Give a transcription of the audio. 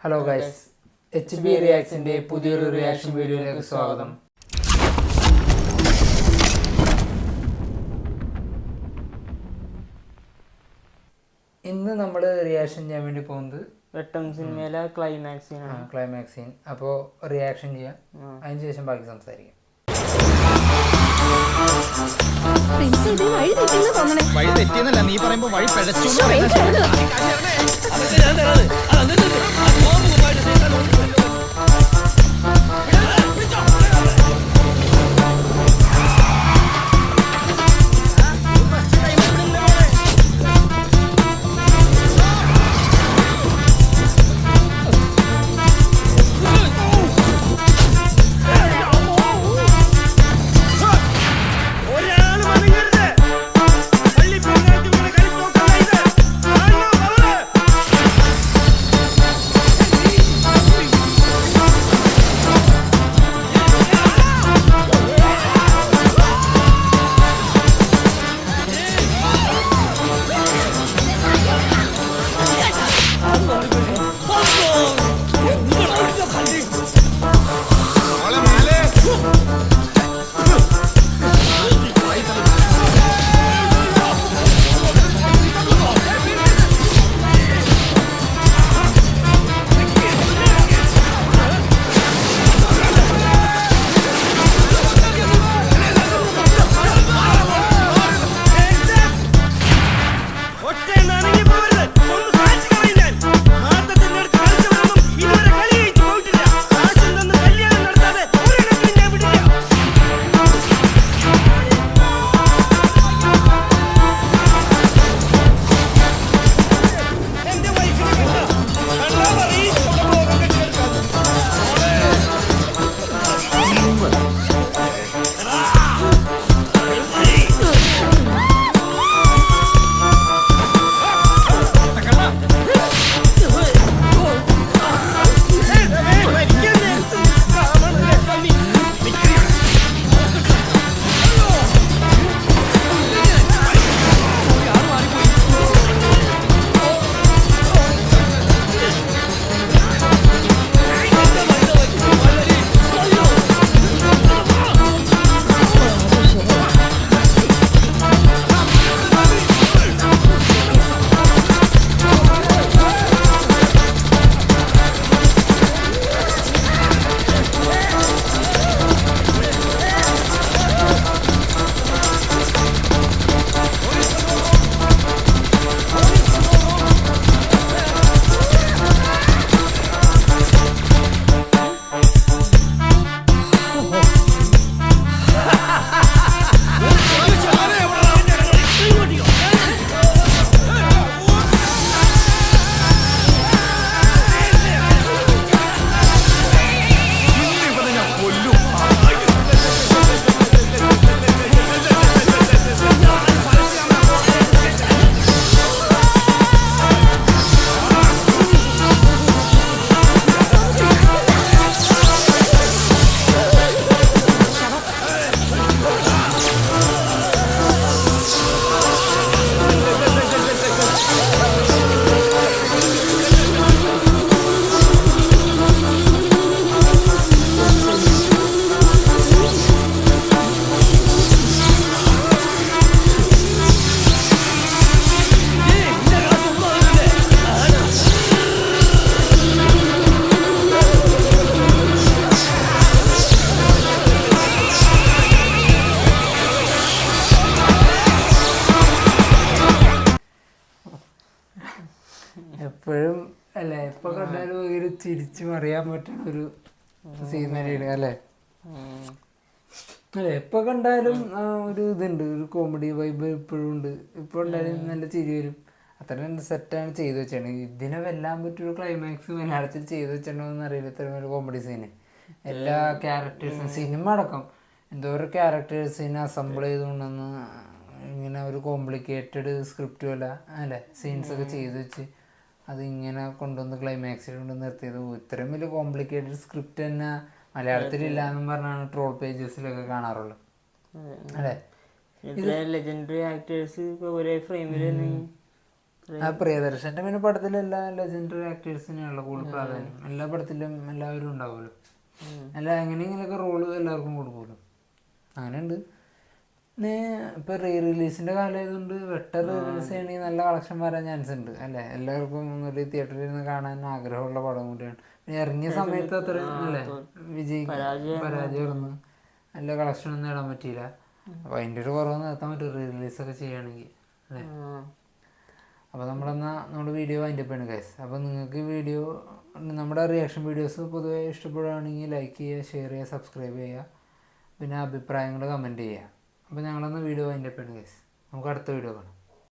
Hello guys, HB റിയാക്സിന്റെ പുതിയൊരു reaction വീഡിയോയിലേക്ക് സ്വാഗതം. ഇന്ന് നമ്മൾ റിയാക്ഷൻ ചെയ്യാൻ വേണ്ടി പോകുന്നത് വെട്ടം സിനിമയിലെ ക്ലൈമാക്സ് സീൻ. അപ്പോൾ റിയാക്ഷൻ ചെയ്യാം, അതിന് ശേഷം ബാക്കി സംസാരിക്കാം. വഴി തെറ്റിയെന്നല്ല നീ പറയുമ്പോ വഴി പിഴച്ചു. എപ്പോഴും അല്ലേ, എപ്പൊ കണ്ടാലും ഒരു ചിരിച്ചു മറിയാൻ പറ്റുന്ന ഒരു സീനറിയാണ് അല്ലേ. അല്ലെ, എപ്പൊ കണ്ടാലും ഒരു ഇതുണ്ട്, ഒരു കോമഡി വൈബ് എപ്പോഴും ഉണ്ട്. ഇപ്പൊ ഉണ്ടായാലും നല്ല ചിരി വരും. അത്രയും സെറ്റാണ് ചെയ്തു വെച്ചാണ്. ഇതിനെ വെല്ലാൻ പറ്റൊരു ക്ലൈമാക്സ് മലയാളത്തിൽ ചെയ്തു വെച്ചിട്ടുണ്ടോന്ന് അറിയില്ല. ഇത്രയും ഒരു കോമഡി സീന്, എല്ലാ ക്യാരക്ടേഴ്സും സിനിമ അടക്കം എന്തോരം ക്യാരക്ടേഴ്സിനെ അസംബിൾ ചെയ്തുകൊണ്ടെന്ന്, ഇങ്ങനെ ഒരു കോംപ്ലിക്കേറ്റഡ് സ്ക്രിപ്റ്റും അല്ല അല്ലേ, സീൻസൊക്കെ ചെയ്തു വെച്ച് അതിങ്ങനെ കൊണ്ടുവന്ന് ക്ലൈമാക്സിൽ കൊണ്ട് നിർത്തിയത്. ഇത്രയും വലിയ കോംപ്ലിക്കേറ്റഡ് സ്ക്രിപ്റ്റ് തന്നെ മലയാളത്തിലില്ല എന്നും പറഞ്ഞാണ് ട്രോൾ പേജസിലൊക്കെ കാണാറുള്ളത് അല്ലേ. ലെജൻഡറി ആക്ടേഴ്സ് ഒരേ ഫ്രെയിമിൽ ആ പ്രിയദർശന്റെ പിന്നെ പടത്തിലും എല്ലാ ലെജൻഡറി ആക്ടേഴ്സിനെയുള്ള കൂടുതൽ പ്രാധാന്യം. എല്ലാ പടത്തിലും എല്ലാവരും ഉണ്ടാവുമല്ലോ. അല്ല എങ്ങനെയെങ്കിലൊക്കെ റോള് എല്ലാവർക്കും കൊടുക്കുമല്ലോ. അങ്ങനെയുണ്ട്. പിന്നെ ഇപ്പൊ റീ റിലീസിന്റെ കാലമായതുകൊണ്ട് വെട്ട റിലീസ് ചെയ്യണമെങ്കിൽ നല്ല കളക്ഷൻ വരാൻ ചാൻസ് ഉണ്ട് അല്ലേ. എല്ലാവർക്കും ഒരു തിയേറ്ററിൽ നിന്ന് കാണാൻ ആഗ്രഹമുള്ള പടം കൂടിയാണ്. പിന്നെ ഇറങ്ങിയ സമയത്ത് അത്ര അല്ലേ പരാജയമായിരുന്നു. നല്ല കളക്ഷൻ ഒന്നും നേടാൻ പറ്റിയില്ല. അപ്പൊ അതിന്റെ ഒരു കുറവ് നിർത്താൻ പറ്റും റീ റിലീസൊക്കെ ചെയ്യുകയാണെങ്കിൽ അല്ലേ. അപ്പോൾ നമ്മുടെ വീഡിയോ വൈൻഡപ്പ് ചെയ്യണം ഗൈസ്. അപ്പോൾ നിങ്ങൾക്ക് വീഡിയോ നമ്മുടെ റിയാക്ഷൻ വീഡിയോസ് പൊതുവെ ഇഷ്ടപ്പെടുകയാണെങ്കിൽ ലൈക്ക് ചെയ്യുക, ഷെയർ ചെയ്യുക, സബ്സ്ക്രൈബ് ചെയ്യുക, പിന്നെ അഭിപ്രായങ്ങൾ കമൻറ്റ് ചെയ്യുക. അപ്പോൾ ഞങ്ങളൊന്ന് വീഡിയോ വൈൻഡപ്പ് ചെയ്യണം ഗൈസ്. നമുക്ക് അടുത്ത വീഡിയോ കാണാം.